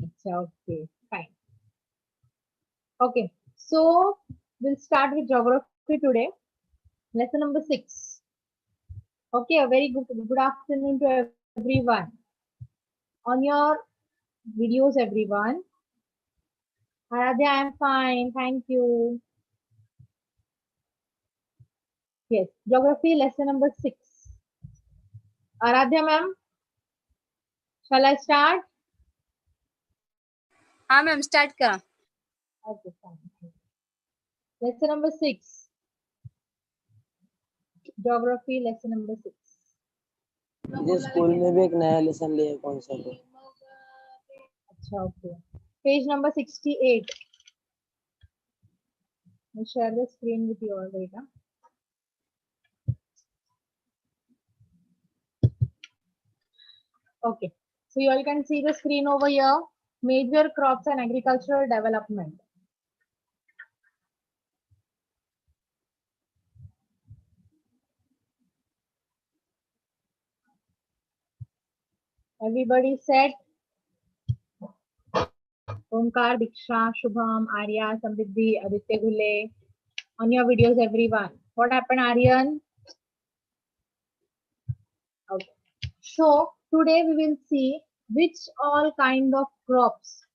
Okay, fine. Okay, so we'll start with geography today. Lesson number 6. Okay, a very good afternoon to everyone. On your videos, everyone. Aradhya, I'm fine. Thank you. Yes, geography lesson number 6. Aradhya, ma'am, shall I start? हाँ ma'am start करा. Okay, fine. Lesson number 6. Geography lesson number 6. ये school में भी एक नया lesson लिया कौन सा तो अच्छा, okay. Page number 68. I'll share the screen with you all later. Okay, so you all can see the screen over here. Major crops and agricultural development. Everybody said Omkar, Diksha, Shubham, Arya, Samriddhi, Aditya Gule. On your videos, everyone. What happened, Aryan? Okay. So today we will see which all kind of crops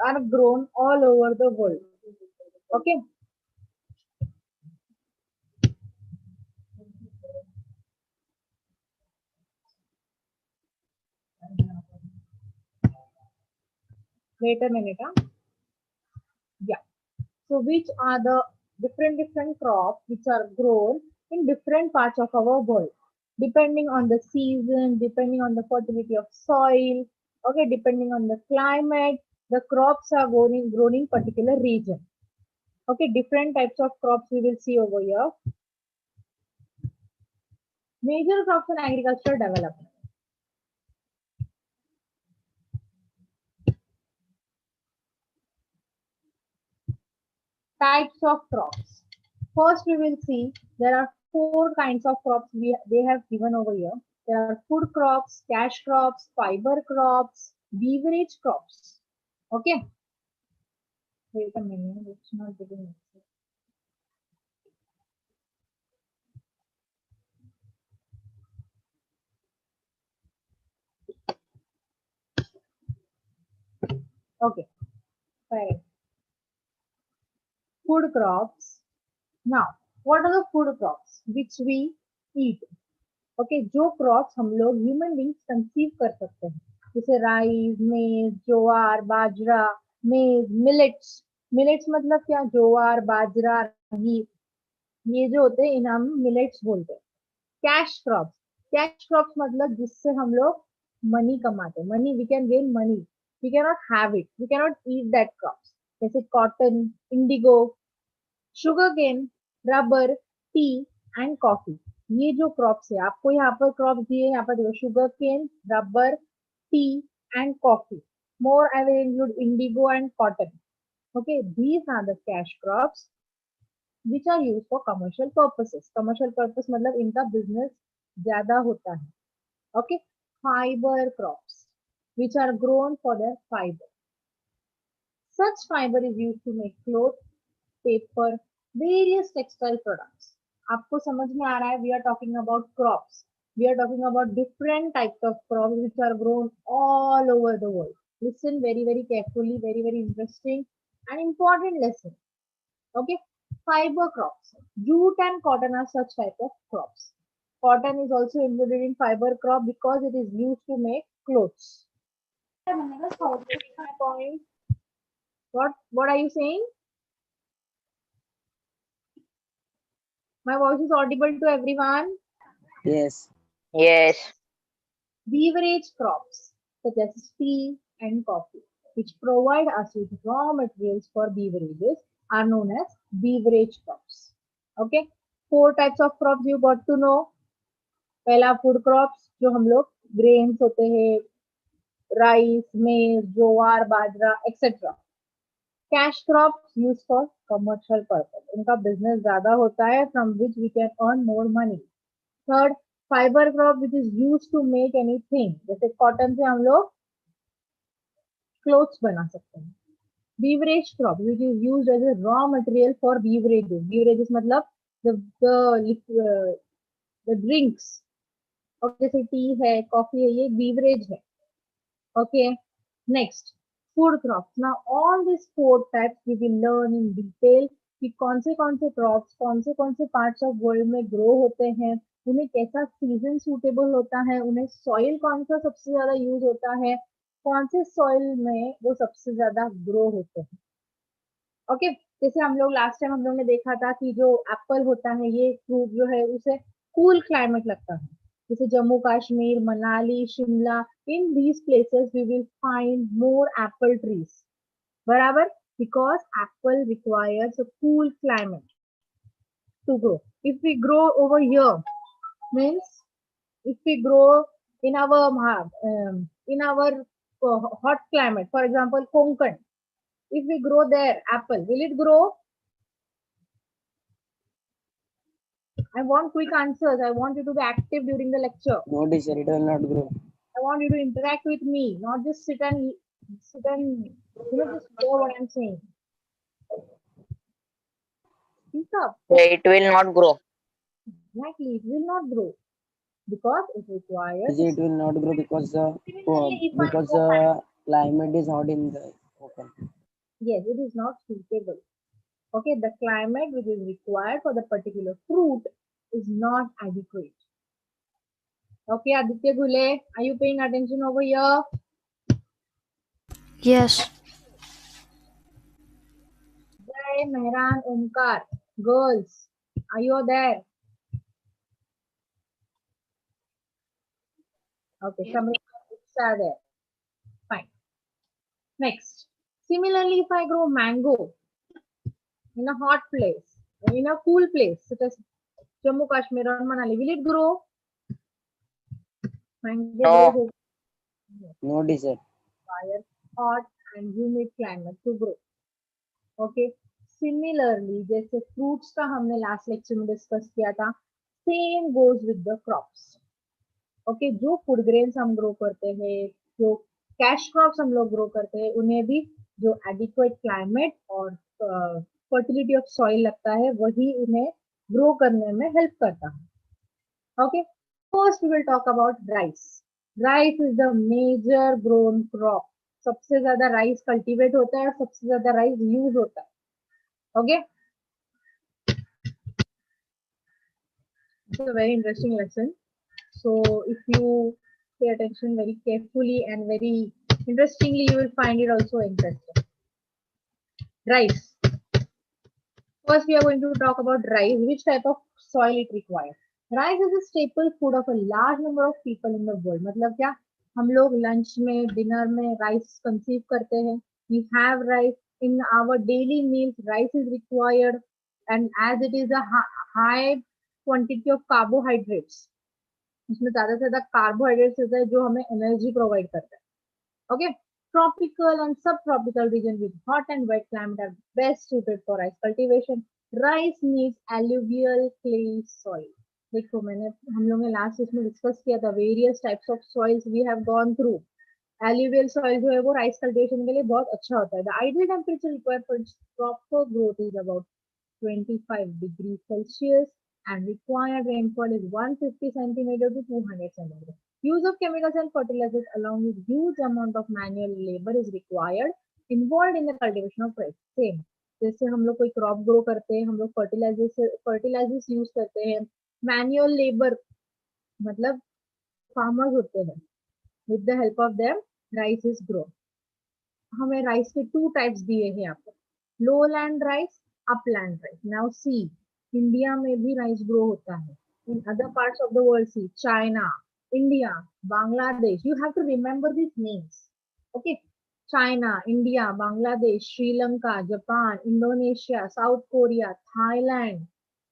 are grown all over the world. Okay. Wait a minute. Huh? Yeah. So which are the different crops which are grown in different parts of our world, depending on the season, depending on the fertility of soil, okay, depending on the climate, the crops are grown in particular region. Okay, different types of crops we will see over here. Major crops and agricultural development. Types of crops. First, we will see there are 4 kinds of crops they have given over here. There are food crops, cash crops, fiber crops, beverage crops. Okay. Wait a minute, it's not giving it. Okay, correct. Food crops. Now, what are the food crops which we eat? Okay, जो crops हम लोग human beings conceive कर सकते हैं, जैसे rice, maize, jowar, बाजरा, मेज, millets. Millets मतलब क्या? ज्वार, बाजरा, रागी, ये जो होते हैं इन्हें हम मिलेट्स बोलते हैं. Cash crops. कैश क्रॉप्स मतलब जिससे हम लोग मनी कमाते हैं. Money, we can gain money. We can not have it, we can not eat that crops. जैसे cotton, indigo, sugar cane, rubber, tea and coffee. ये जो क्रॉप्स है, आपको यहाँ पर क्रॉप्स दिए, यहाँ पर देखो, sugar cane, rubber, tea and coffee. More I will include indigo and cotton. Okay, these are the cash crops which are used for commercial purposes. Commercial purpose मतलब इनका business ज्यादा होता है. Okay, fiber crops which are grown for their fiber. Such fiber is used to make clothes, paper, various textile products. आपको समझ में आ रहा है? We are talking about crops. We are talking about different types of crops which are grown all over the world. Listen very carefully. Very interesting and important lesson. Okay, fiber crops. Jute and cotton are such type of crops. Cotton is also included in fiber crop because it is used to make clothes. My point. What are you saying? My voice is audible to everyone. yes Yes. Beverage crops such as tea and coffee, which provide us with raw materials for beverages, are known as beverage crops. Okay, 4 types of crops you got to know. पहला food crops, जो हम लोग grains होते हैं, rice, maize, jowar, bajra etcetera. Cash crops use for commercial purpose, इनका business ज्यादा होता है, from which we can earn more money. Third, fibre crop which is use to make anything, जैसे कॉटन से हम लोग क्लोथ्स बना सकते हैं. Beverage crop, which is used as a raw material for beverages. Beverages मतलब the the drinks. और जैसे टी है, कॉफी है, ये beverage है. Okay. Next, food crops. Now all these four types we will learn in detail कि कौन से क्रॉप्स कौन से पार्ट्स ऑफ वर्ल्ड में ग्रो होते हैं, उन्हें कैसा सीजन सूटेबल होता है, उन्हें सॉइल कौन सा सबसे ज्यादा यूज होता है, कौन से सॉइल में वो सबसे ज्यादा ग्रो होते हैं. ओके. जैसे हम लोग लास्ट टाइम हम लोग ने देखा था कि जो एप्पल होता है, ये फ्रूट जो है उसे कूल क्लाइमेट लगता है. जैसे Jammu Kashmir, Manali, Shimla, in these places we will find more apple trees. बराबर. Because apple requires a cool climate to grow. If we grow over here, means if we grow in our hot climate, for example, Konkan, if we grow there apple, will it grow? I want quick answers. I want you to be active during the lecture. No, teacher, it will not grow. I want you to interact with me, not just sit and just hear what I'm saying. Speak up. It will not grow. Exactly, it will not grow because it requires. Teacher, it will not grow because climate is hot in the open. Yes, it is not suitable. Okay, the climate which is required for the particular fruit is not adequate. Okay, Aditya Gule, are you paying attention over here? Yes. Jai, Mehran, Omkar, girls, are you there? Okay, some are there. Fine. Next, similarly, if I grow mango in a hot place, in a cool place, such as Jammu Kashmir or Manali, will it grow? Mango No. grows No, teacher. require hot and humid climate to grow. Okay. Similarly, जैसे fruits का हमने last lecture में discuss किया था, same goes with the crops. Okay, जो food grains हम grow करते हैं, जो cash crops हम लोग grow करते हैं, उन्हें भी जो adequate climate और fertility of soil लगता है, वही उन्हें grow करने में help करता है. Okay. First, we will talk about rice. Rice is the major grown crop. सबसे ज्यादा राइस कल्टीवेट होता है और सबसे ज्यादा राइस यूज होता है. Okay. It's a very interesting lesson. So if you pay attention very carefully and very interestingly, you will find it also interesting. Rice. First, we are going to talk about rice. Which type of soil it requires? Rice is a staple food of a large number of people in the world. मतलब क्या? हम लोग lunch में, dinner में rice consume करते हैं. We have rice in our daily meals. Rice is required, and as it is a high quantity of carbohydrates, इसमें ज़्यादा से ज़्यादा carbohydrates होता है जो हमें energy provide करता है. Okay. Tropical and subtropical regions with hot and wet climate are best suited for rice cultivation. Rice needs alluvial clay soil. देखो हम लोग ने लास्ट इसमें डिस्कस किया था various types of soils we have gone through. Alluvial soil जो है वो राइस कल्टीवेशन के लिए बहुत अच्छा होता है. The ideal temperature required for proper growth is about 25 degrees Celsius and required rainfall is 150 centimeter to 200 centimeter. Use of chemicals and fertilizers along with huge amount of manual labor is required involved in the cultivation of rice. Same. जैसे हम लोग कोई crop grow करते हैं, हम लोग fertilisers use करते हैं, मैनुअल लेबर मतलब फार्मर्स होते हैं. With the help of them rice is grow. हमें राइस के 2 टाइप्स दिए हैं यहाँ पर, low land rice, upland rice. Now see, India में भी राइस ग्रो होता है. In other parts of the world, see China, India, Bangladesh. You have to remember these names. Okay. China, India, Bangladesh, Sri Lanka, Japan, Indonesia, South Korea, Thailand,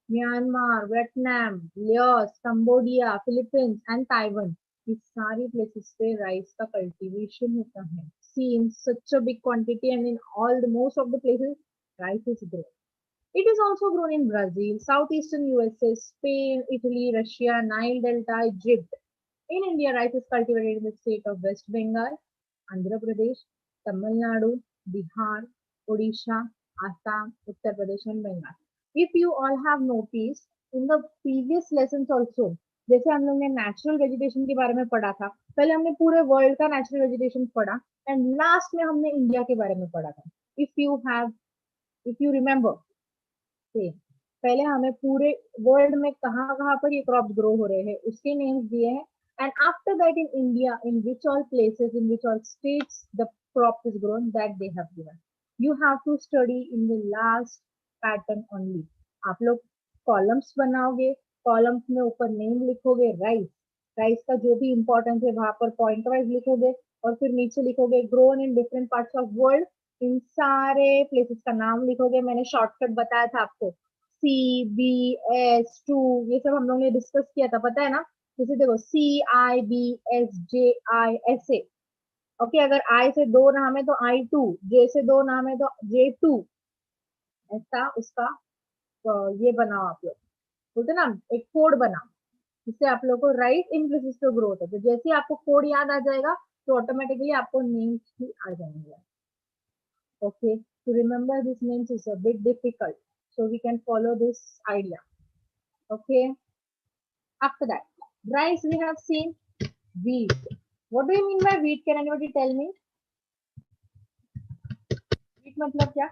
Myanmar, Vietnam, Laos, Cambodia, Philippines, and Taiwan. These सारी places पे rice का cultivation होता है. See, in such a big quantity and in all the most of the places, rice is grown. It is also grown in Brazil, southeastern USA, Spain, Italy, Russia, Nile Delta, Egypt. In India, rice is cultivated in the state of West Bengal, Andhra Pradesh, Tamil Nadu, Bihar, Odisha, Assam, Uttar Pradesh and Bengal. If you all have noticed in the previous lessons also, जैसे हम लोग ने natural vegetation के बारे में पढ़ा था, पहले हमने पूरे वर्ल्ड का नेचुरल वेजिटेशन पढ़ा एंड लास्ट में हमने इंडिया के बारे में पढ़ा था. इफ यू रिमेम्बर, पहले हमें पूरे वर्ल्ड में कहाँ कहाँ पर ये क्रॉप्स ग्रो हो रहे हैं उसके नेम्स दिए हैं. And after that, in India, in which all places, in which all states the crop is grown, that they have given. You have to study in the last pattern only. आप लोग columns बनाओगे, columns में ऊपर name लिखोगे, rice का जो भी importance है वहां पर पॉइंट वाइज लिखोगे और फिर नीचे लिखोगे grown in different parts of world. इन सारे प्लेसेस का नाम लिखोगे. मैंने शॉर्टकट बताया था आपको, CBS2, ये सब हम लोग ने डिस्कस किया था, पता है ना. जैसे देखो CIBSJISA. ओके, अगर आई से दो नाम है तो I2, जे से दो नाम है तो J2. ऐसा उसका ये बनाओ आप लोग, बोलते ना एक कोड बनाओ, जिससे आप लोग को राइट इन प्लेसेस पे ग्रो होता है. तो जैसे आपको कोड याद आ जाएगा तो ऑटोमेटिकली आपको नेम्स भी आ जाएंगे. Okay, to remember these names is a bit difficult, so we can follow this idea. Okay, after that, rice we have seen. Wheat, what do you mean by wheat? Can anybody tell me? Wheat मतलब क्या?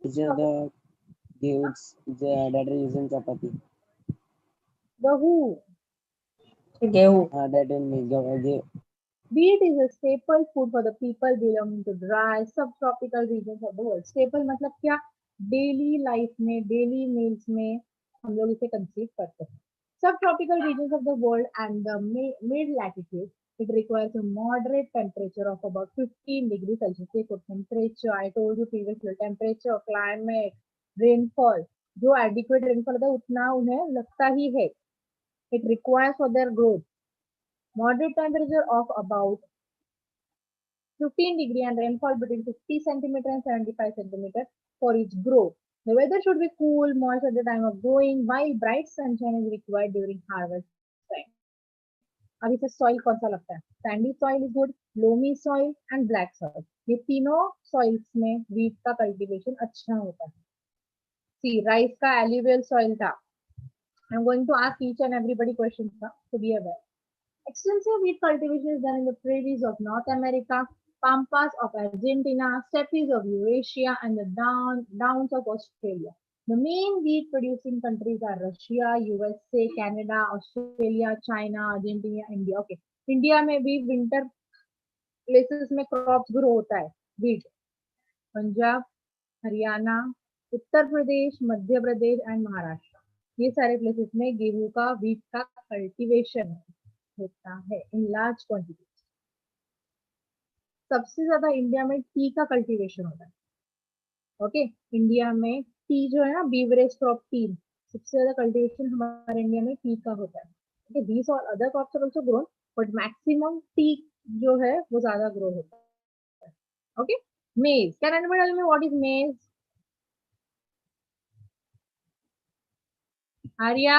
These are the goods that are used in chapati. गहू. गेहूं. That in me. Wheat is a staple food for the people belonging to dry subtropical regions of the world. Staple मतलब क्या? Daily life में, daily meals में हम लोग इसे conceive करते हैं. Subtropical regions of the world and the mid latitude, it requires a moderate temperature of about 15 degrees Celsius. देखो temperature, I told you previously, temperature, climate, rainfall, जो adequate rainfall होता है उतना उन्हें लगता ही है. It requires for their growth moderate temperature of about 15 degree and rainfall between 50 centimeter and 75 centimeter for its growth. The weather should be cool, moist at the time of growing, while bright sunshine is required during harvest time. अब इसे soil कौन सा लगता है? Sandy soil is good, loamy soil and black soil. ये तीनों soils में wheat का कल्टीवेशन अच्छा होता है. सी, राइस का एल्यूवियल सॉइल था. I am going to ask each and everybody questions था, so be aware. Extensive wheat cultivation is done in the prairies of North America, pampas of Argentina, steppes of Eurasia, and the downs of Australia. The main wheat producing countries are Russia, USA, Canada, Australia, China, Argentina, India. Okay, India में भी winter places में crops grow होता है wheat. Punjab, Haryana, Uttar Pradesh, Madhya Pradesh and Maharashtra, ये सारे places में गेहूं का, wheat का कल्टीवेशन होता है इन लार्ज क्वांटिटी. सबसे ज्यादा इंडिया में टी का कल्टीवेशन होता है. ओके, इंडिया में टी जो है ना, बीवरेज क्रॉप टी, सबसे ज्यादा कल्टीवेशन हमारे इंडिया में टी का होता है. ओके, दीस और other crops are also grown, but maximum tea जो है वो ज्यादा ग्रो होता है. Okay, maize. Can anybody tell me what is maize? Arya,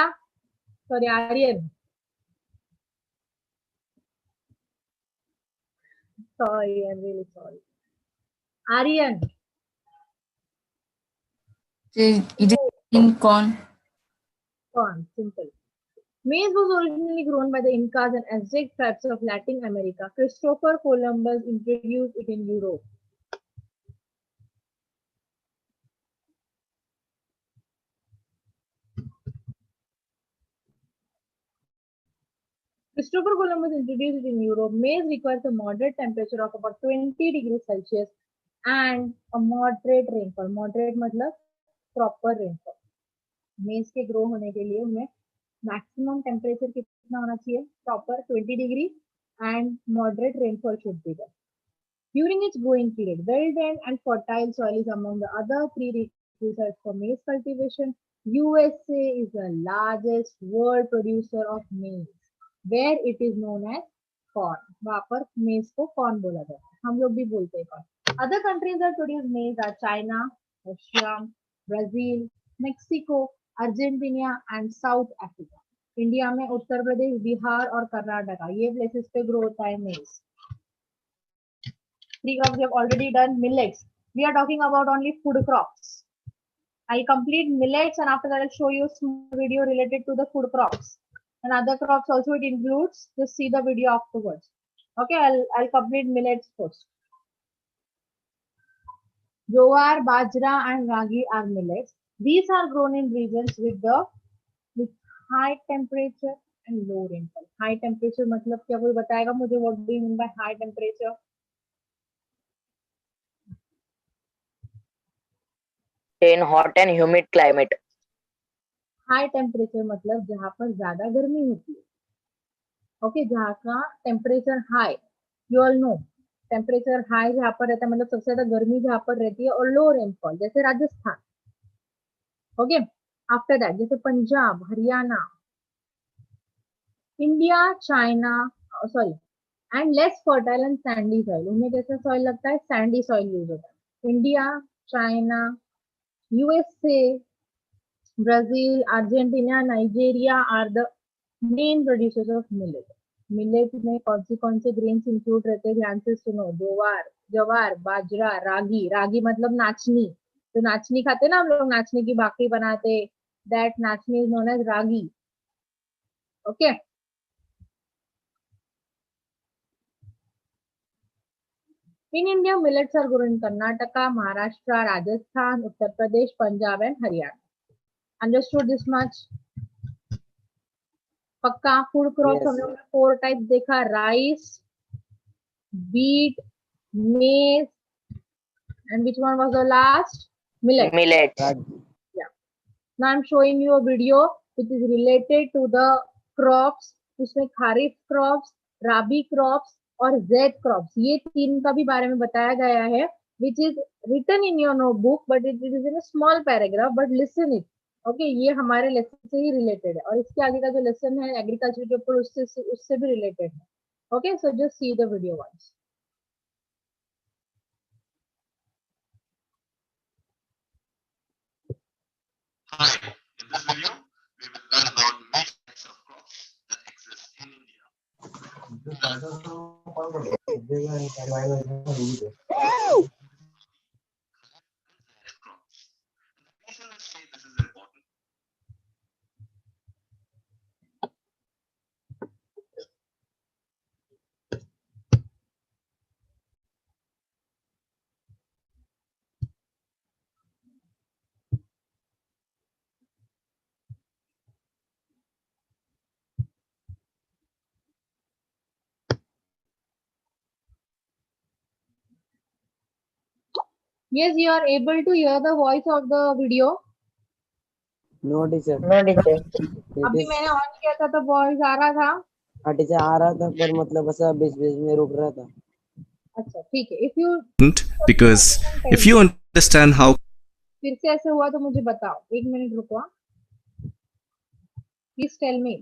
sorry Aryan, sorry, I'm really sorry. Aryan. It is in corn. Corn, simple. Maize was originally grown by the Incas and Aztec tribes of Latin America. Christopher Columbus introduced it in Europe. Christopher Columbus introduced it in Europe. Maize requires a moderate temperature of about 20 degrees Celsius and a moderate rainfall. Moderate मतलब proper rainfall. मेज के grow होने के लिए उन्हें maximum temperature कितना होना चाहिए? Proper 20 degree and moderate rainfall should be there. During its growing period, well-drained and fertile soil is among the other prerequisites for maize cultivation. USA is the largest world producer of maize, where it is known as corn. वहाँ पर maize को corn बोला जाता है, हम लोग भी बोलते हैं corn. Other countries that produce maize are China, Russia, Brazil, Mexico, Argentina, and South Africa. India में उत्तर प्रदेश, बिहार और कर्नाटका, ये प्लेसेस पे ग्रो होता है मेज. 3 crops we have already done. Millets, we are talking about only food crops. I'll complete millets and after that I'll show you a small video related to the food crops. And other crops also it includes, just see the video afterwards. Okay, I'll complete millets first. Jowar, bajra and ragi are millets. These are grown in regions with high temperature and low rainfall. High temperature मतलब क्या, कोई बताएगा मुझे? What do you mean by high temperature? In hot and humid climate. High temperature मतलब जहां पर ज्यादा गर्मी होती है. ओके, जहाँ का temperature high, you all know temperature high जहाँ पर रहता है मतलब सबसे ज्यादा गर्मी जहाँ पर रहती है, और लो रेनफॉल जैसे राजस्थान. ओके, आफ्टर दैट जैसे Punjab, Haryana, India, China, sorry, and less fertile and Sandy soil. उनमें कैसा सॉइल लगता है? सैंडी सॉइल यूज होता है. India, China, USA, Brazil, Argentina, Nigeria are the main producers of millet. Millet में कौन से grains include रहते हैं? ध्यान से सुनो. जवार, बाजरा, रागी. रागी मतलब नाचनी. तो नाचनी खाते ना हम लोग, नाचनी की भाकरी बनाते. That नाचनी is known as ragi. Okay. In India, millets are grown in Karnataka, Maharashtra, Rajasthan, Uttar Pradesh, Punjab and Haryana. Understood this much? पक्का. फूड क्रॉप्स हम लोग ने 4 टाइप देखा: rice, wheat, maize, and which one was the last? Millet. Yeah. Now I'm showing you a video which is related to the crops. उसमें kharif crops, राबी crops और Zaid crops, ये 3 का भी बारे में बताया गया है, which is written in your notebook, but it is in a small paragraph, but listen it. Okay, ये हमारे लेसन से ही रिलेटेड है, और इसके आगे का जो लेसन है एग्रीकल्चर के ऊपर उससे भी रिलेटेड है. Okay, so just see the video once. Hi, in this video, we will learn about many types of crops that exist in India. Crops. The reason I say this is important. Yes, you are able to hear the voice of the video. No teacher. अभी मैंने on किया था तो voice आ रहा था. हाँ teacher, आ रहा था पर मतलब ऐसा बीच बीच में रुक रहा था. अच्छा ठीक है. If you because if you understand how फिर से ऐसे हुआ तो मुझे बताओ. 1 मिनट रुको. Please tell me.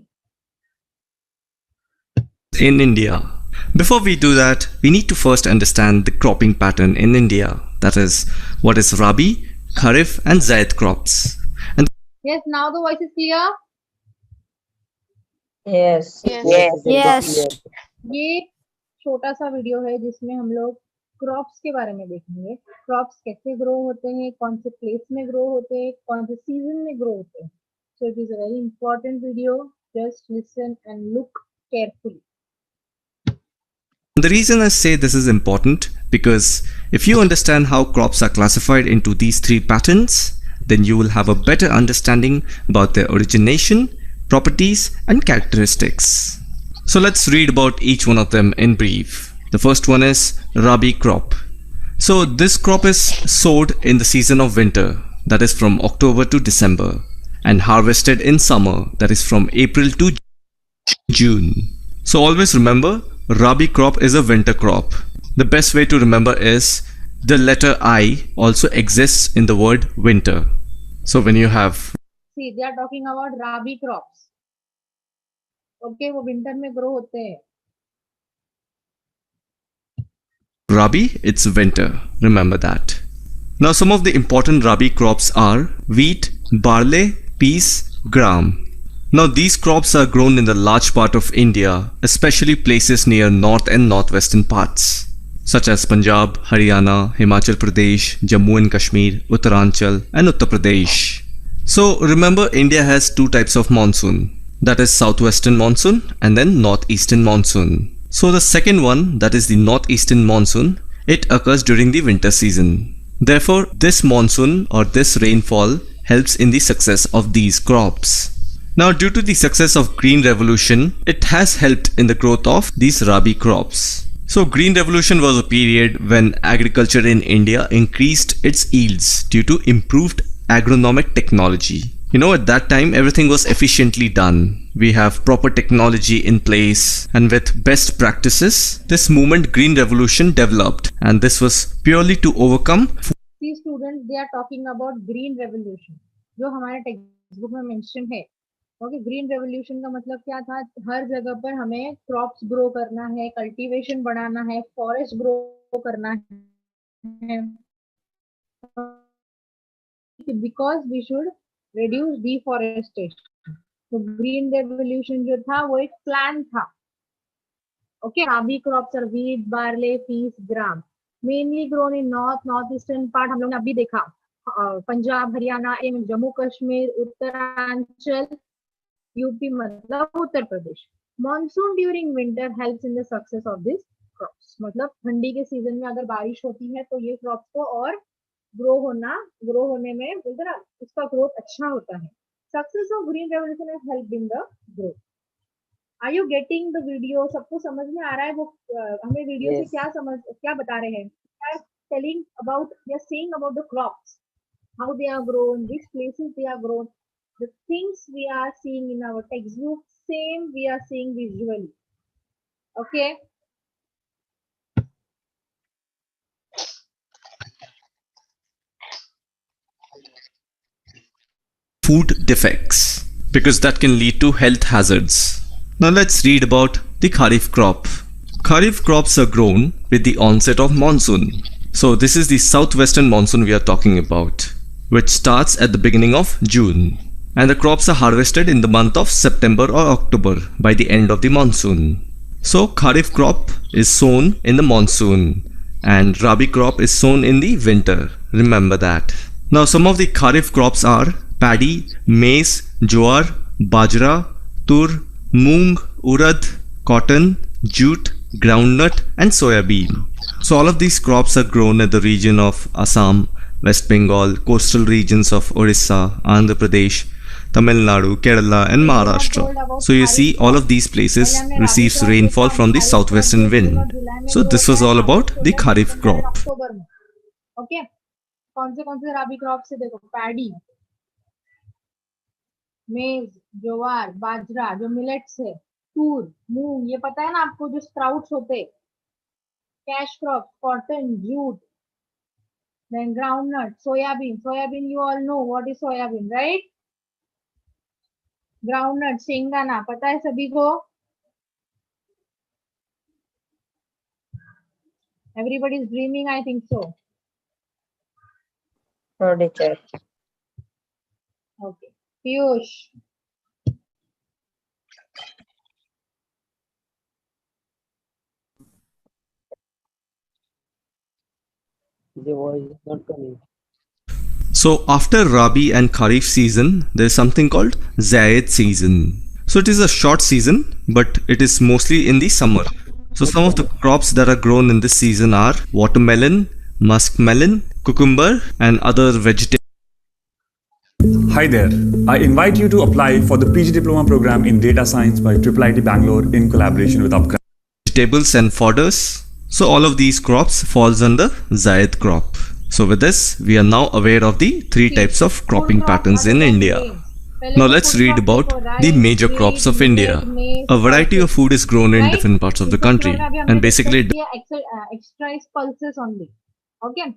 in India. Before we do that, we need to first understand the cropping pattern in India. That is, what is Rabi, Kharif and Zaid crops. And Yes, now the voice is clear. Yes. Yes. ये छोटा सा video है जिसमें हम लोग crops के बारे में देखेंगे. क्रॉप्स कैसे ग्रो होते हैं, कौन से प्लेस में ग्रो होते हैं, कौन से सीजन में ग्रो होते हैं. So it is a very important video. Just listen and look carefully. the reason I say this is important because if you understand how crops are classified into these 3 patterns, then you will have a better understanding about their origination, properties and characteristics. So let's read about each one of them in brief. The first one is Rabi crop. So this crop is sowed in the season of winter, that is from October to December, and harvested in summer, that is from April to June. So always remember, Rabi crop is a winter crop. The best way to remember is the letter I also exists in the word winter. So when you have See, they are talking about Rabi crops. Okay, वो winter में grow होते हैं. Rabi, it's winter. Remember that. Now some of the important Rabi crops are wheat, barley, peas, gram. Now these crops are grown in the large part of India, especially places near north and northwestern parts, such as Punjab, Haryana, Himachal Pradesh, Jammu and Kashmir, Uttaranchal and Uttar Pradesh. So remember, India has two types of monsoon, that is southwestern monsoon and then northeastern monsoon. So the second one, that is the northeastern monsoon, it occurs during the winter season. Therefore, this monsoon or this rainfall helps in the success of these crops. Now, due to the success of Green Revolution, it has helped in the growth of these Rabi crops. So, Green Revolution was a period when agriculture in India increased its yields due to improved agronomic technology. At that time, everything was efficiently done. We have proper technology in place, and with best practices, this movement Green Revolution developed, and this was purely to overcome. See students, they are talking about Green Revolution, जो हमारे text book में mention है. Okay, green revolution का मतलब क्या था? हर जगह पर हमें क्रॉप्स ग्रो करना है, कल्टीवेशन बढ़ाना है, फॉरेस्ट ग्रो करना है, because we should reduce deforestation. तो ग्रीन रेवोल्यूशन जो था वो एक प्लान था. Okay, rabi crops are wheat, barley, peas, gram, mainly grown in north eastern part. हम लोग ने अभी देखा पंजाब, हरियाणा, जम्मू कश्मीर, उत्तरांचल, यूपी मतलब Uttar Pradesh. Monsoon during winter helps in the success of this crops. मतलब ठंडी के सीजन में अगर बारिश होती है तो ये क्रॉप्स को और ग्रो होने में बोलते ना, उसका ग्रोथ अच्छा होता है. Success of green revolution has helped in the growth. Are you getting the video? सबको समझ में आ रहा है? वो हमें वीडियो से क्या बता रहे हैं? Telling about, they are saying about the crops, how they are grown, which places they are grown. The things we are seeing in our textbook, same we are seeing visually. Okay. Food defects, because that can lead to health hazards. Now let's read about the Kharif crop. Kharif crops are grown with the onset of monsoon. So this is the southwestern monsoon we are talking about, which starts at the beginning of June, and the crops are harvested in the month of September or October by the end of the monsoon. So Kharif crop is sown in the monsoon and Rabi crop is sown in the winter. Remember that. Now some of the Kharif crops are paddy, maize, jowar, bajra, tur, moong, urad, cotton, jute, groundnut and soybean. So all of these crops are grown in the region of Assam, West Bengal, coastal regions of Orissa, Andhra Pradesh, Tamil Nadu, Kerala and Maharashtra. So you see, all of these places receives rainfall from the southwestern wind. So this was all about the Kharif crop. Okay, कौन से राबी crop से? देखो, paddy, मेज, ज्वार, बाजरा जो millets है, तूर, मूंग, ये पता है ना आपको, जो स्प्राउट्स होते, cash crop, cotton, jute, then groundnut, soybean you all know what is soybean, right? Groundnut, शेंगदाना, पता है सभी को? Everybody is dreaming, I think so. No, teacher. Okay, Piyush. The voice is not coming. So after Rabi and Kharif season, there is something called Zaid season. So it is a short season, but it is mostly in the summer. So some of the crops that are grown in this season are watermelon, muskmelon, cucumber and other vegetables. Hi there. I invite you to apply for the PG Diploma program in Data Science by IIIT Bangalore in collaboration with Upcom. Vegetables and fodders. So all of these crops falls under Zaid crop. So with this, we are now aware of the three types of cropping patterns in India. Now let's read about the major crops of India. A variety of food is grown in different parts of the country, and basically extra pulses only. Okay,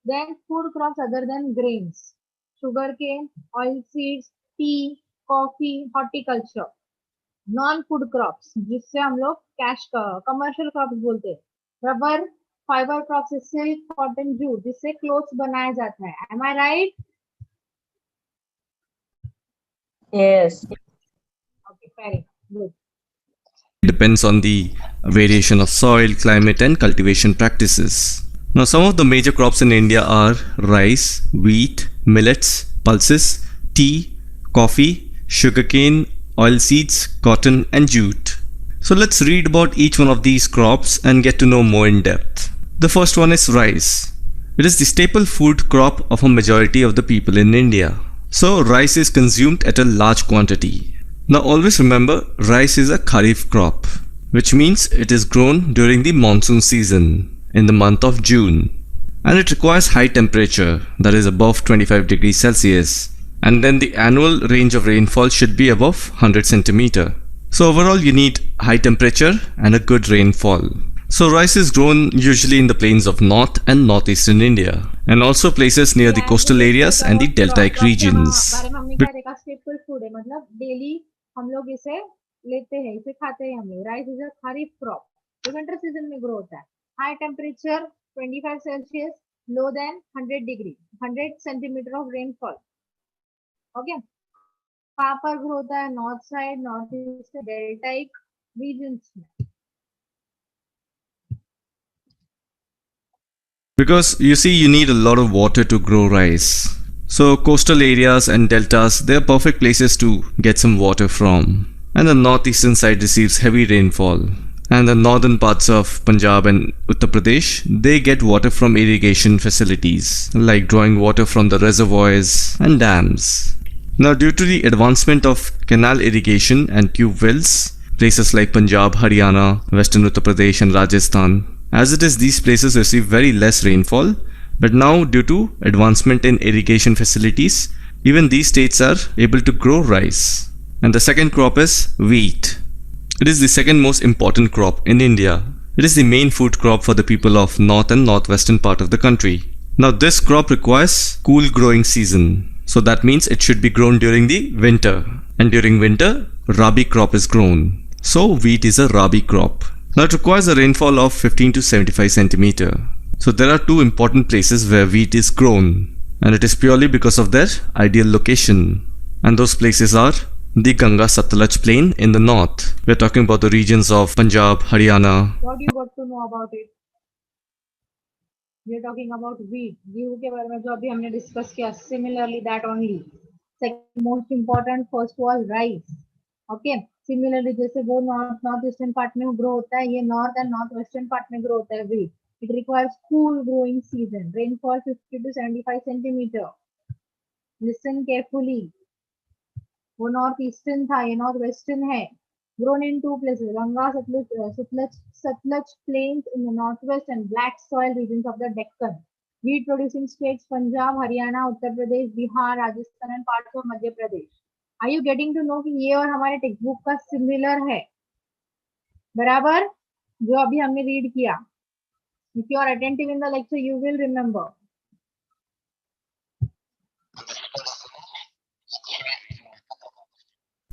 then food crops other than grains, sugarcane, oil seeds, tea, coffee, horticulture. Non food crops, जिससे हम लोग cash commercial crops बोलते हैं, rubber, fibre crops, इससे cotton, jute, जिससे clothes बनाया जाता है. M I right? Yes. Very good. Depends on the variation of soil, climate, and cultivation practices. Now, some of the major crops in India are rice, wheat, millets, pulses, tea, coffee, sugarcane, oilseeds, cotton, and jute. So let's read about each one of these crops and get to know more in depth. The first one is rice. It is the staple food crop of a majority of the people in India. So rice is consumed at a large quantity. Now always remember, rice is a kharif crop, which means it is grown during the monsoon season in the month of June, and it requires high temperature, that is above 25 degrees Celsius, and then the annual range of rainfall should be above 100 centimeter. So overall you need high temperature and a good rainfall. So rice is grown usually in the plains of north and northeastern India, and also places near the coastal areas and the deltaic regions. बारे में हमने क्या देखा, staple food है, मतलब daily हम लोग इसे लेते हैं, इसे खाते हैं हम लोग. Rice is a kharif crop, जो विंटर सीजन में ग्रो होता है. High temperature 25 Celsius, low than 100 degree, 100 centimetre of rainfall. Okay, कहाँ पर ग्रो होता है? North side, north east, deltaic regions में. Because you see, you need a lot of water to grow rice. So coastal areas and deltas, they are perfect places to get some water from. And the northeastern side receives heavy rainfall. And the northern parts of Punjab and Uttar Pradesh, they get water from irrigation facilities, like drawing water from the reservoirs and dams. Now, due to the advancement of canal irrigation and tube wells, places like Punjab, Haryana, Western Uttar Pradesh and Rajasthan, as it is, these places receive very less rainfall, but now due to advancement in irrigation facilities, even these states are able to grow rice. And the second crop is wheat. It is the second most important crop in India. It is the main food crop for the people of north and northwestern part of the country. Now this crop requires cool growing season. So that means it should be grown during the winter. And during winter, rabi crop is grown. So wheat is a rabi crop. Now it requires a rainfall of 15 to 75 centimeter. So there are two important places where wheat is grown, and it is purely because of their ideal location. And those places are the Ganga Satluj plain in the north. We are talking about the regions of Punjab, Haryana. What you got to know about it? We are talking about wheat. गेहूं के बारे में जो अभी हमने discuss किया. Similarly, that only. Second most important first was rice. Okay. Similarly, जैसे वो नॉर्थ ईस्टर्न पार्ट में ग्रो होता है, ये north and north western part में ग्रो होता है wheat. It requires cool growing season. Rainfall 50 to 75 centimeter. Listen carefully. वो नॉर्थ ईस्टर्न था, ये नॉर्थ वेस्टर्न है. Grown in two places, Ganga Satluj plains in the northwest and black soil regions of the Deccan. Wheat producing states Punjab, Haryana, Uttar Pradesh, Bihar, Rajasthan and parts of Madhya Pradesh. Are you getting to know कि ये और हमारे text book का similar है? बराबर, जो अभी हमने रीड किया. If you are attentive in the lecture, you will remember.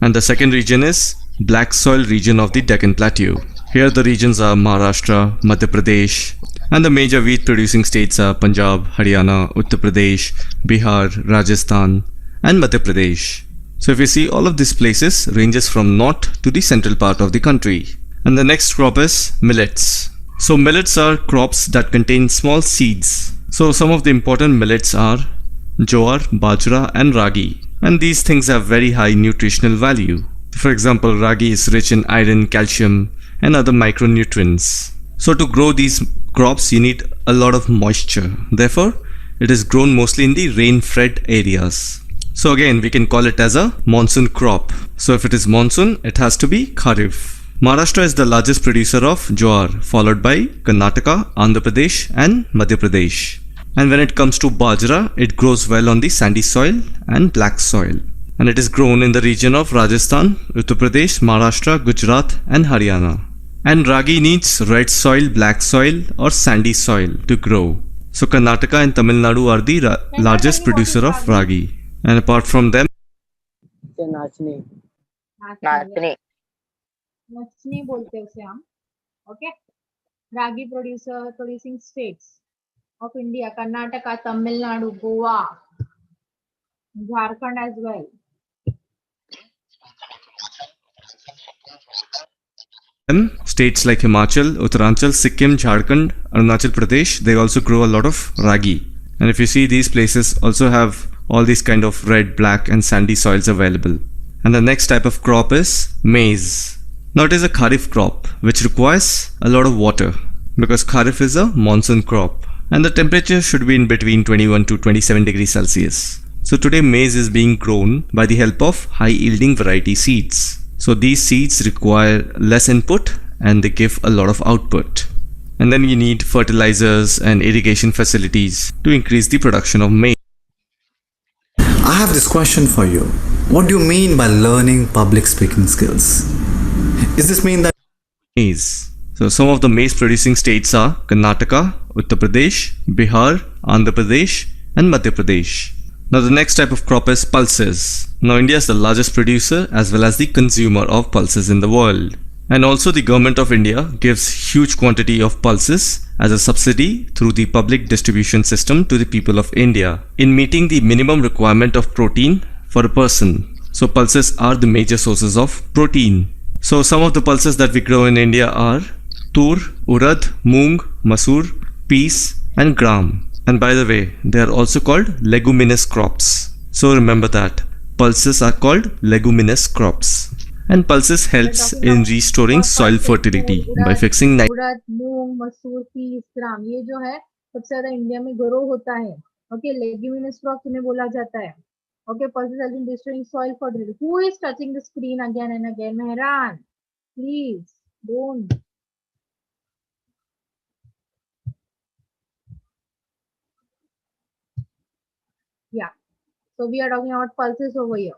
And the second region is black soil region of the Deccan Plateau. Here the regions are Maharashtra, Madhya Pradesh, and the major wheat producing states are Punjab, Haryana, Uttar Pradesh, Bihar, Rajasthan and Madhya Pradesh. So if you see, all of these places ranges from north to the central part of the country. And the next crop is millets. So millets are crops that contain small seeds. So some of the important millets are jowar, bajra and ragi. And these things have very high nutritional value. For example, ragi is rich in iron, calcium and other micronutrients. So to grow these crops, you need a lot of moisture. Therefore, it is grown mostly in the rain-fed areas. So again, we can call it as a monsoon crop. So if it is monsoon, it has to be kharif. Maharashtra is the largest producer of jowar, followed by Karnataka, Andhra Pradesh and Madhya Pradesh. And when it comes to bajra, it grows well on the sandy soil and black soil. And it is grown in the region of Rajasthan, Uttar Pradesh, Maharashtra, Gujarat and Haryana. And ragi needs red soil, black soil or sandy soil to grow. So Karnataka and Tamil Nadu are the largest producer of ragi. And apart from them, नाचने नाचनी नचनी बोलते हैं उसे हम. Okay. Ragi producing states of India, Karnataka, Tamil Nadu, Goa, Jharkhand as well. States like Himachal, Uttaranchal, Sikkim, Jharkhand, Arunachal Pradesh, they also grow a lot of ragi. And if you see, these places also have all these kind of red, black and sandy soils available. And the next type of crop is maize. Now it is a kharif crop which requires a lot of water because kharif is a monsoon crop and the temperature should be in between 21 to 27 degrees Celsius. So today maize is being grown by the help of high yielding variety seeds. So these seeds require less input and they give a lot of output. And then you need fertilizers and irrigation facilities to increase the production of maize. I have this question for you. What do you mean by learning public speaking skills? Does this mean that Maize. So some of the maize producing states are Karnataka, Uttar Pradesh, Bihar, Andhra Pradesh and Madhya Pradesh. Now the next type of crop is pulses. Now India is the largest producer as well as the consumer of pulses in the world. And also the government of India gives huge quantity of pulses as a subsidy through the public distribution system to the people of India in meeting the minimum requirement of protein for a person. So pulses are the major sources of protein. So some of the pulses that we grow in India are tur, urad, moong, masoor, peas and gram. And by the way, they are also called leguminous crops. So remember that pulses are called leguminous crops. And pulses helps in restoring soil fertility by fixing उड़द, मूंग, मसूर, piece, ग्राम, ये जो है सबसे ज्यादा India में grow होता है. Okay, leguminous crop उन्हें बोला जाता है. Okay, pulses have been destroying soil fertility. Who is touching the screen again and again? Mehran, please don't. Yeah. So we are talking about pulses over here.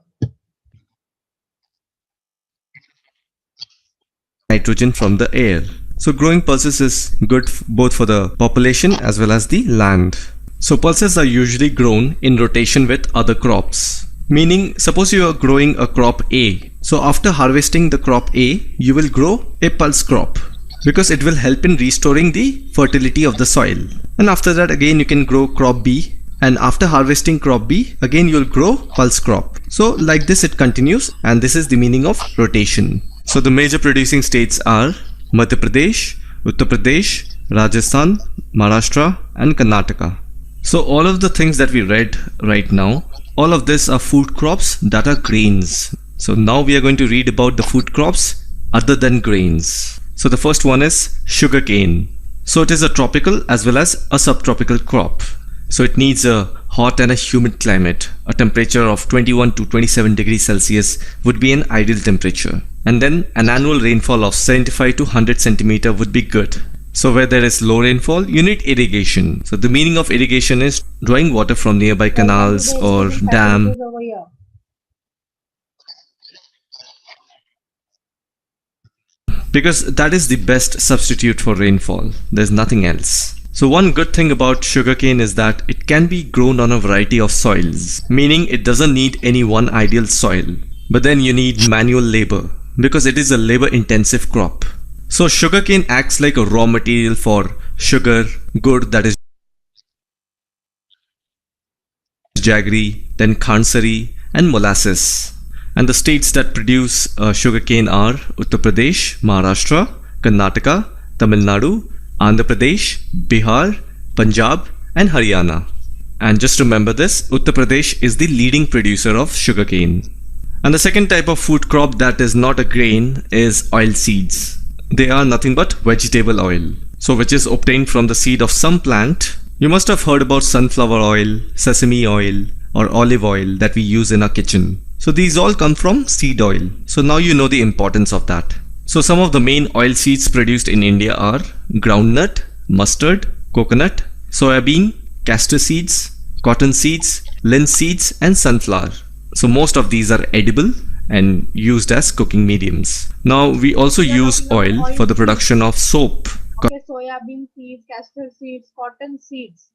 nitrogen from the air. So growing pulses is good both for the population as well as the land. So pulses are usually grown in rotation with other crops. Meaning, suppose you are growing a crop A. So after harvesting the crop A, you will grow a pulse crop because it will help in restoring the fertility of the soil. And after that again you can grow crop B. And after harvesting crop B, again you will grow pulse crop. So like this it continues, and this is the meaning of rotation. So the major producing states are Madhya Pradesh, Uttar Pradesh, Rajasthan, Maharashtra and Karnataka. So all of the things that we read right now, all of this are food crops that are grains. So now we are going to read about the food crops other than grains. So the first one is sugarcane. So it is a tropical as well as a subtropical crop. So it needs a hot and a humid climate. A temperature of 21 to 27 degrees Celsius would be an ideal temperature. And then an annual rainfall of 75 to 100 centimeter would be good. So where there is low rainfall, you need irrigation. So the meaning of irrigation is drawing water from nearby canals or dam. Over here. Because that is the best substitute for rainfall. There's nothing else. So one good thing about sugarcane is that it can be grown on a variety of soils, meaning it doesn't need any one ideal soil. But then you need manual labor because it is a labor intensive crop. So sugarcane acts like a raw material for sugar, gur, that is jaggery, then khansari and molasses. And the states that produce sugarcane are Uttar Pradesh, Maharashtra, Karnataka, Tamil Nadu, Andhra Pradesh, Bihar, Punjab and Haryana. And just remember this, Uttar Pradesh is the leading producer of sugarcane. And the second type of food crop that is not a grain is oil seeds. They are nothing but vegetable oil. So which is obtained from the seed of some plant. You must have heard about sunflower oil, sesame oil or olive oil that we use in our kitchen. So these all come from seed oil. So now you know the importance of that. So some of the main oil seeds produced in India are groundnut, mustard, coconut, soybean, castor seeds, cotton seeds, linseeds and sunflower. So most of these are edible and used as cooking mediums. Now we also use oil for the production of soap. Okay, soybean seeds, castor seeds, cotton seeds.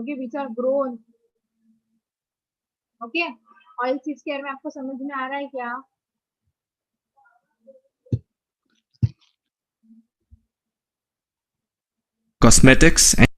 Okay, which are grown. Okay, oil seeds के बारे में आपको समझ में आ रहा है क्या? Cosmetics and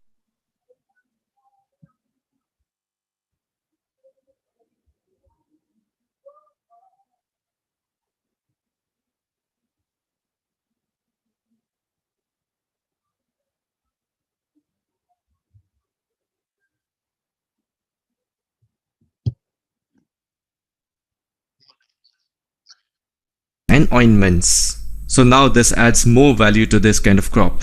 and ointments. So now this adds more value to this kind of crop.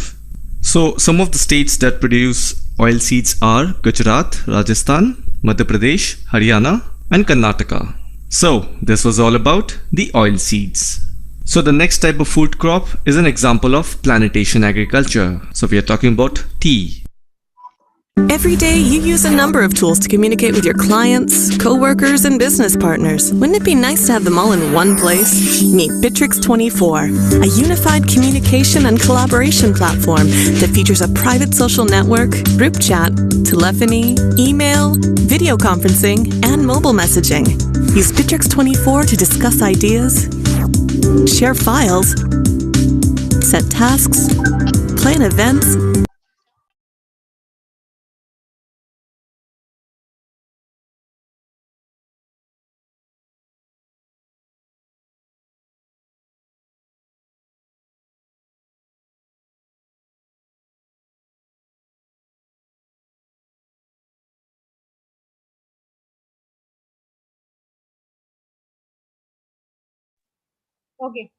So some of the states that produce oil seeds are Gujarat, Rajasthan, Madhya Pradesh, Haryana and Karnataka. So this was all about the oil seeds. So the next type of food crop is an example of plantation agriculture. So we are talking about tea. Every day, you use a number of tools to communicate with your clients, coworkers, and business partners. Wouldn't it be nice to have them all in one place? Meet Bitrix 24, a unified communication and collaboration platform that features a private social network, group chat, telephony, email, video conferencing, and mobile messaging. Use Bitrix 24 to discuss ideas, share files, set tasks, plan events, Okay,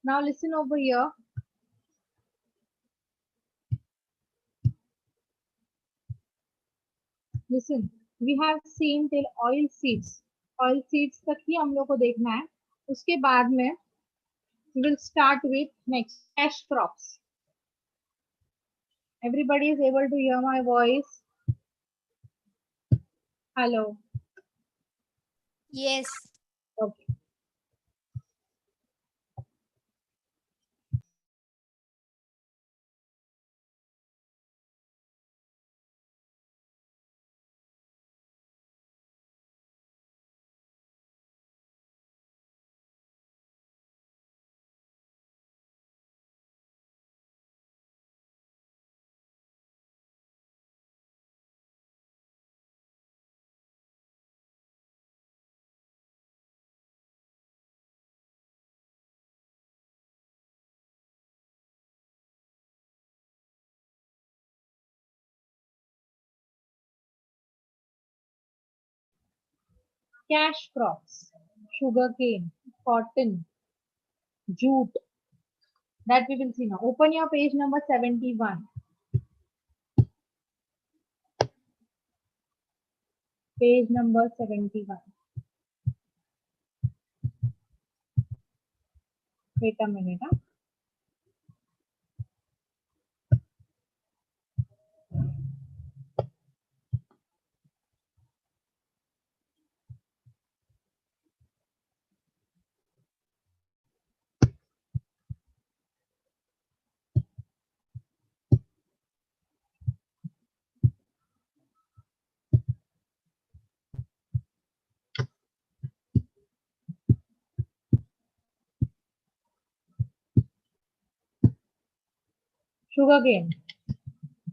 now listen over here. Listen, we have seen till oil seeds. Oil seeds तक ही हम लोग को देखना है. उसके बाद में we will start with next cash crops. Everybody is able to hear my voice? Hello. Yes. Okay. Cash crops, sugarcane, cotton, jute, that we will see now. Open your page number 71. Page number 71. Wait a minute. Huh? Sugarcane.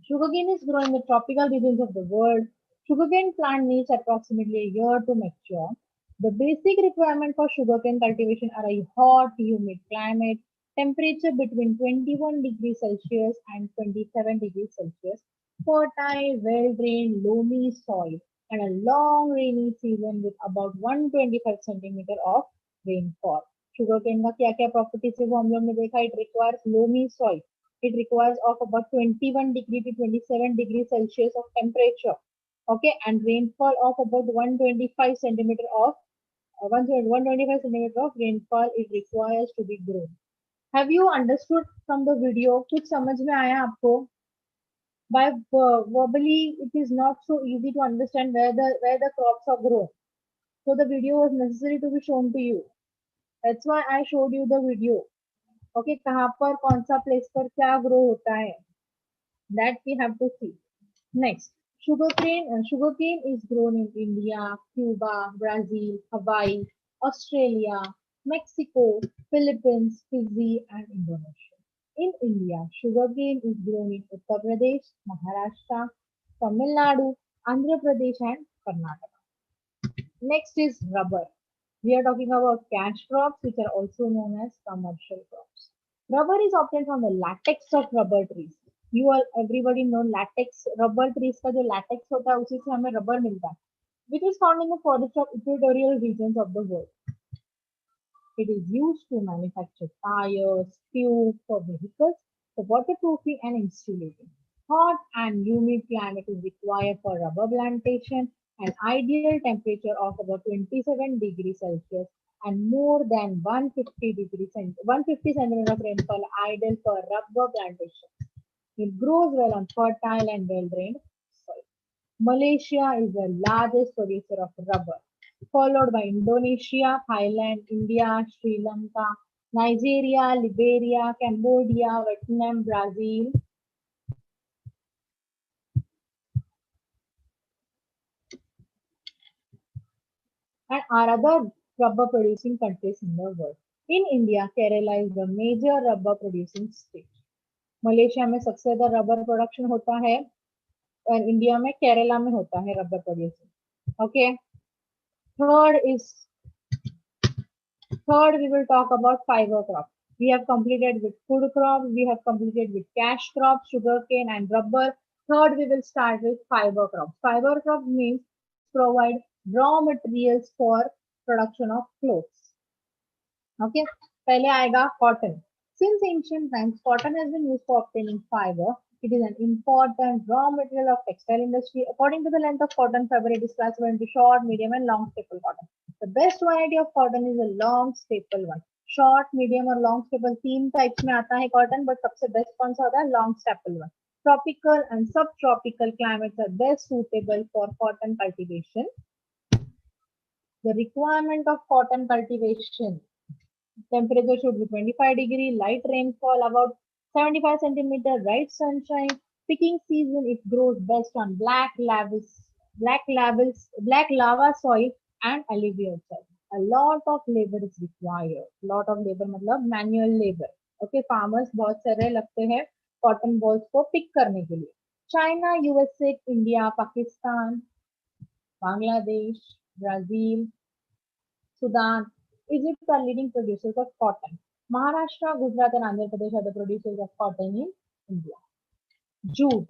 Sugarcane is grown in the tropical regions of the world. Sugarcane plant needs approximately a year to mature. The basic requirement for sugarcane cultivation are a hot, humid climate, temperature between 21 degrees Celsius and 27 degrees Celsius, fertile, well-drained, loamy soil, and a long rainy season with about 125 centimeter of rainfall. Sugarcane का क्या क्या properties है वो हम लोग ने देखा. It requires loamy soil. It requires of about 21 degree to 27 degrees Celsius of temperature. Okay, and rainfall of about 125 centimeter of 125 centimeter of rainfall it requires to be grown. Have you understood from the video? कुछ समझ में आया आपको? By verbally, it is not so easy to understand where the crops are grown. So the video was necessary to be shown to you. That's why I showed you the video. Okay, कहाँ पर कौन सा place पर क्या grow होता है? That we have to see. Next, sugarcane is grown in India, Cuba, Brazil, Hawaii, Australia, Mexico, Philippines, Fiji, and Indonesia. In India, sugarcane is grown in Uttar Pradesh, Maharashtra, Tamil Nadu, Andhra Pradesh, and Karnataka. Next is rubber. We are talking about cash crops, which are also known as commercial crops. Rubber is obtained from the latex of rubber trees. You all, everybody know latex, rubber trees का जो latex होता है उसी से हमें rubber मिलता है, which is found in the forest of equatorial regions of the world. It is used to manufacture tires, tubes for vehicles, for waterproofing and insulating. Hot and humid climate is required for rubber plantation. An ideal temperature of about 27 degrees Celsius and more than 150 centimeter of rainfall ideal for rubber plantation. It grows well on fertile and well-drained soil. Malaysia is the largest producer of rubber, followed by Indonesia, Thailand, India, Sri Lanka, Nigeria, Liberia, Cambodia, Vietnam, Brazil. And are other rubber producing countries in the world. In India, Kerala is the major rubber producing state. Malaysia में सबसे ज्यादा rubber production होता है और India में केरला में होता है rubber producing. Okay, third we will talk about fiber crop. We have completed with food crops, we have completed with cash crops, sugarcane and rubber. Third we will start with fiber crops. Fiber crop means provide raw materials for production of clothes. Okay, पहले आएगा cotton. Since ancient times, cotton has been used for obtaining fiber. It is an important raw material of textile industry. According to the length of cotton fiber, it is classified into short, medium, and long staple cotton. The best variety of cotton is a long staple one. Short, medium, और long staple तीन types में आता है cotton, but सबसे best कौन सा होता है? Long staple one. Tropical and subtropical climates are best suitable for cotton cultivation. The requirement of cotton cultivation. Temperature should be 25 degree, light rainfall about 75 centimeter, bright sunshine. Picking season, it grows best on black lava soil and alluvial soil. A lot of labor is required. Lot of labor मतलब manual labor. Okay, farmers बहुत सारे लगते हैं cotton balls को pick करने के लिए. China, USA, India, Pakistan, Bangladesh, Brazil, Sudan, Egypt are leading producers of cotton. Maharashtra, Gujarat, and Andhra Pradesh are the producers of cotton in India. Jute.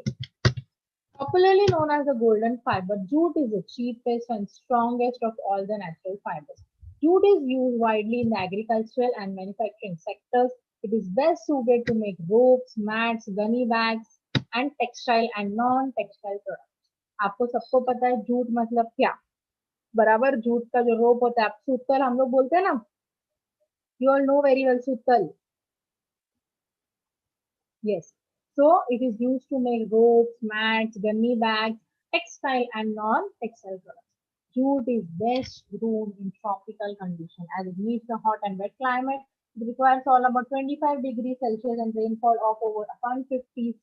Popularly known as the golden fiber, jute is the cheapest and strongest of all the natural fibers. Jute is used widely in the agricultural and manufacturing sectors. It is best suited to make ropes, mats, gunny bags, and textile and non-textile products. आपको सबको पता है jute मतलब क्या? बराबर jute का जो रोप होता है, आप सूतल हम लोग बोलते हैं ना. You all know very well सूतल. Yes. So it is used to make ropes, mats, gunny bags, textile and non-textile products. Jute is best grown in tropical conditions as it needs a hot and wet climate. It requires all about 25 degrees Celsius and rainfall of over 150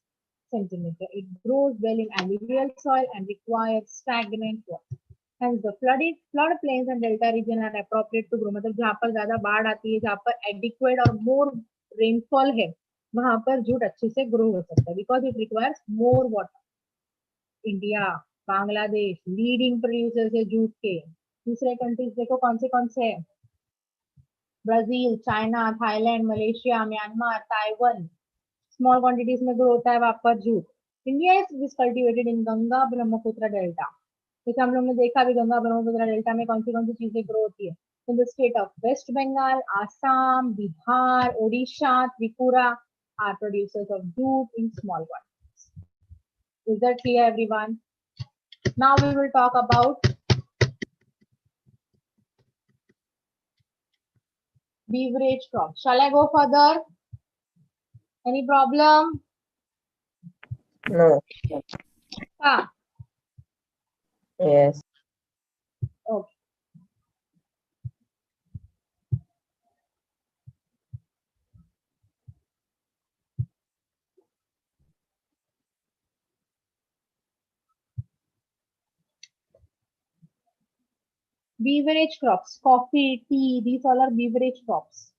centimeter. It grows well in alluvial soil and requires stagnant water. Hence, the flood plains and delta region are appropriate to grow. मतलब जहाँ पर ज्यादा बाढ़ आती है, जहाँ पर adequate और more rainfall है, वहाँ पर जूट अच्छे से ग्रो हो सकता है because it requires more water. India, Bangladesh leading producers है जूट के. दूसरे कंट्रीज देखो कौन से हैं? Brazil, China, Thailand, Malaysia, Myanmar, Taiwan. Small quantities में ग्रो होता है वहां पर jute. India is cultivated in Ganga Brahmaputra delta. जैसे हम लोग ने देखा भी गंगा ब्रह्मपुत्र डेल्टा में कौन सी चीजें ग्रो होती है. In the state of West Bengal, Assam, Bihar, Odisha, Tripura are producers of jute in small quantities. Is that clear, everyone? Now we will talk about beverage crops. Shall I go further? Any problem? No. Ah, Yes. okay. Beverage crops, coffee, tea, these all are beverage crops.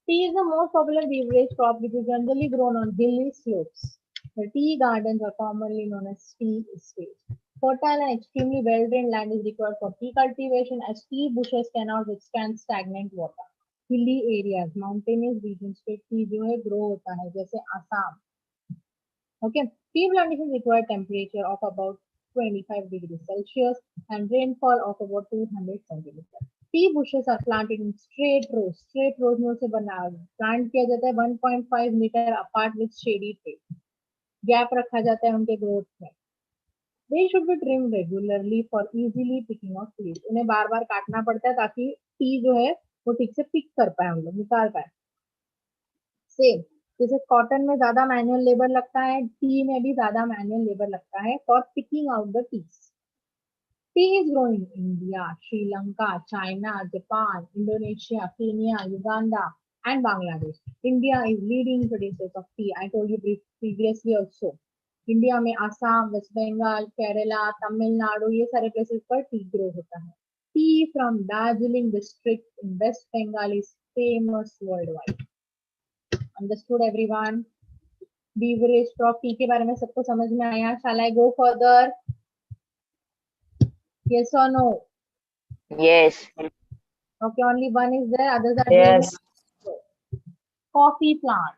Tea is the most popular beverage crop which is generally grown on hilly slopes. The tea gardens are commonly known as tea estates. Fertile and extremely well-drained land is required for tea cultivation as tea bushes cannot withstand stagnant water. Hilly areas, mountainous regions पे tea जो है grow होता है जैसे Assam. Okay, tea plantations require temperature of about 25 degrees Celsius and rainfall of about 200 centimeters. T bushes are planted in straight rows. Straight rows में उसे plant किया जाता है 1.5 metre apart with shady tree. Gap रखा जाता है उनके ग्रोथ में. They should be trimmed regularly for easily picking of trees. उन्हें बार बार काटना पड़ता है ताकि टी जो है वो ठीक से पिक कर पाए, हम लोग निकाल पाए. सेम जैसे कॉटन में ज्यादा मैनुअल लेबर लगता है, टी में भी ज्यादा मैनुअल लेबर लगता है for picking out the teas. Tea is grown in India, Sri Lanka, China, Japan, Indonesia, Kenya, Uganda, and Bangladesh. India is leading producers of tea. I told you previously also. India में Assam, west Bengal, Kerala, Tamil Nadu ये सारे places पर tea grow होता है. Tea from Darjeeling district in west Bengal is famous world wide. Understood everyone? Beverage crop tea के बारे में सबको समझ में आया? Shall I go further? Yes or no? Yes. Okay, only one is there, others are Yes. Coffee plant.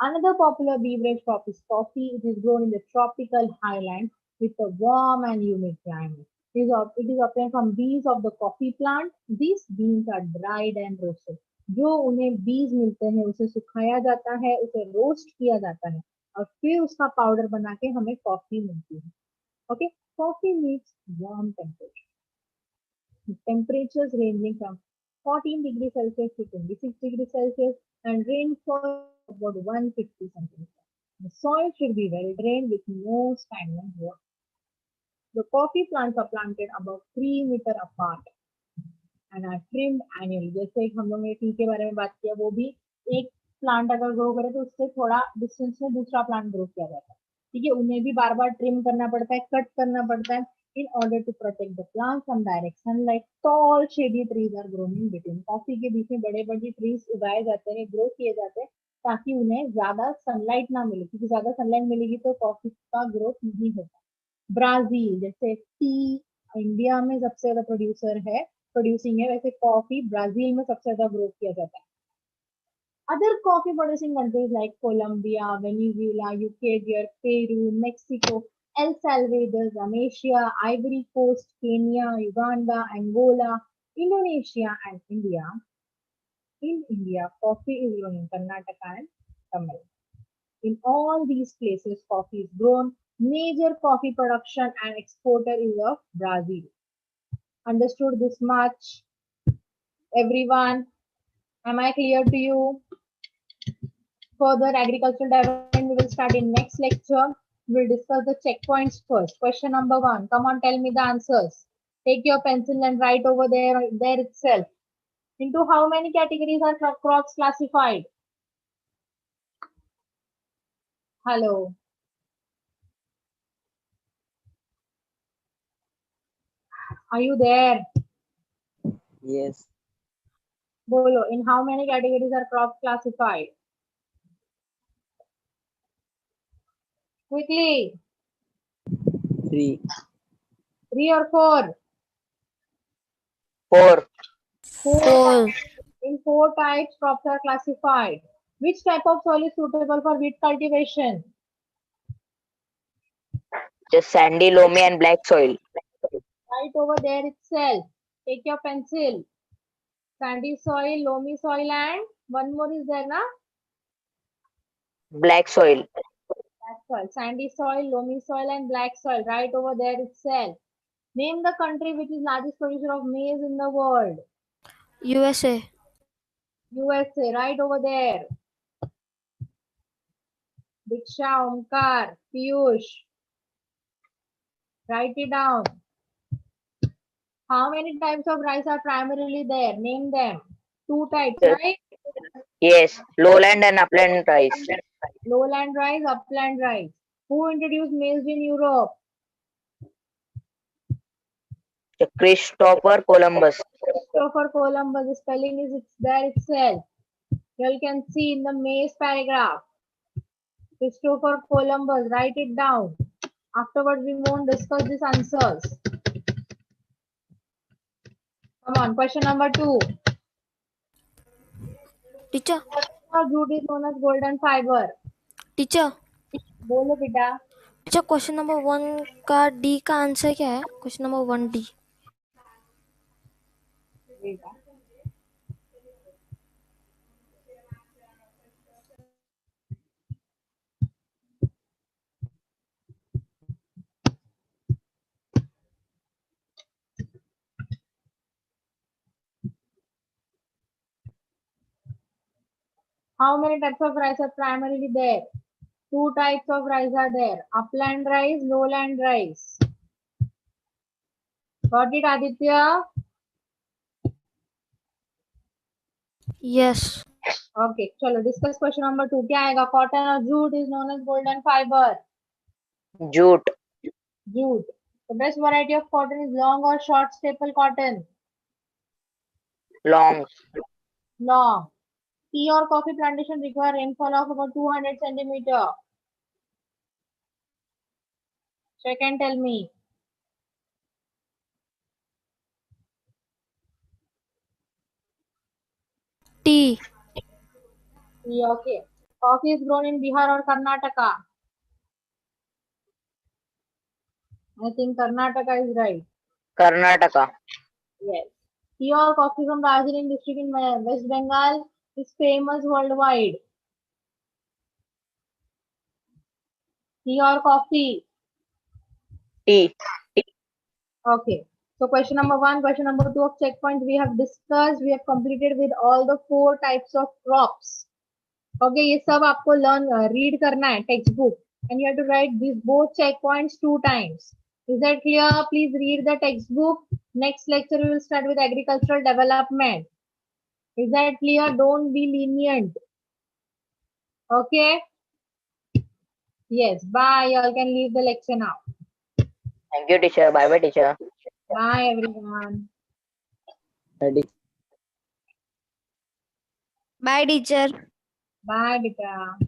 Another popular beverage crop is coffee. It is grown in the tropical highlands with a warm and humid climate. It is obtained from bees of the coffee plant. These beans are dried and roasted. जो उन्हें बीज मिलते हैं उसे सुखाया जाता है, उसे रोस्ट किया जाता है और फिर उसका पाउडर बना के हमें कॉफी मिलती है. Okay, coffee needs warm temperature. Temperatures ranging from 14 degrees Celsius to 26 degrees Celsius and rainfall about 150 centimeters. The soil should be well drained with no stagnant water. The coffee plants are planted about 3 meters apart and are trimmed annually. जैसे हम लोग ने T के बारे में बात किया, वो भी एक प्लांट अगर ग्रो करे तो उससे थोड़ा डिस्टेंस में दूसरा प्लांट ग्रो किया जाता है. ठीक है, उन्हें भी बार बार ट्रिम करना पड़ता है, कट करना पड़ता है in order to protect the plant from direct sunlight. Tall shady trees are grown in between. Coffee के बीच में बड़े बड़े ट्रीज उगाए जाते हैं, ग्रो किए जाते हैं ताकि उन्हें ज्यादा सनलाइट ना मिले, क्योंकि ज्यादा सनलाइट मिलेगी तो कॉफी का ग्रोथ नहीं होगा. ब्राजील जैसे टी इंडिया में सबसे ज्यादा प्रोड्यूसिंग है, वैसे कॉफी ब्राजील में सबसे ज्यादा ग्रो किया जाता है. Other coffee producing countries like Colombia, Venezuela, UK, Peru, Mexico, El Salvador, Tunisia, Ivory Coast, Kenya, Uganda, Angola, Indonesia, and India. In India, coffee is grown in Karnataka and Tamil. In all these places, coffee is grown. Major coffee production and exporter is of Brazil. Understood this much? Everyone, am I clear to you? Further agricultural development we will start in next lecture. We will discuss the checkpoints first. Question number 1. Come on, tell me the answers. Take your pencil and write over there itself. Into how many categories are crops classified? Hello. Are you there? Yes. Bolo, in how many categories are crops classified? Quickly. 3. 3 or 4? 4. 4. In 4 types, crops are classified. Which type of soil is suitable for wheat cultivation? Just sandy, loamy, and black soil. Right over there itself. Take your pencil. Sandy soil, loamy soil, and one more is there, na? Black soil. Black soil. Sandy soil, loamy soil, and black soil. Right over there itself. Name the country which is largest producer of maize in the world. USA. USA. Right over there. Diksha, Omkar, Piyush. Write it down. How many types of rice are primarily there? Name them. 2 types, right? Yes, lowland and upland rice. Lowland rice, upland rice. Who introduced maize in Europe? Christopher Columbus. Christopher Columbus. The spelling is there itself. You can see in the maize paragraph. Christopher Columbus. Write it down. Afterwards, we won't discuss these answers. Come on, question number 2. Teacher. Jute is known as golden fiber. Teacher. बोलो बेटा. अच्छा, question number 1 का D का answer क्या है? Question number 1 D. Wait, ah. How many types of rice are primarily there? Two types of rice are there. Upland rice, lowland rice. Got it, Aditya? Yes. Okay, चलो discuss question number 2. क्या आएगा? Cotton or jute is known as golden fiber. Jute. Jute. The best variety of cotton is long or short staple cotton. Long. Long. Tea or coffee plantation require rainfall of about 200 centimeter. Check and tell me. Tea. Tea, okay. Coffee is grown in Bihar or Karnataka. I think Karnataka is right. Karnataka. Yes. Tea or coffee from Darjeeling district in West Bengal is famous worldwide. Tea or coffee? Tea. Okay. So question number 1, question number 2 of checkpoints we have discussed. We have completed with all the 4 types of crops. Okay, ये सब आपको read करना है textbook, and you have to write these both checkpoints 2 times. Is that clear? Please read the textbook. Next lecture we will start with agricultural development. Is that clear? Don't be lenient. Okay. Yes. Bye. You all can leave the lecture now. Thank you, teacher. Bye bye, teacher. Bye, everyone. Ready? Bye, teacher. Bye, Dita.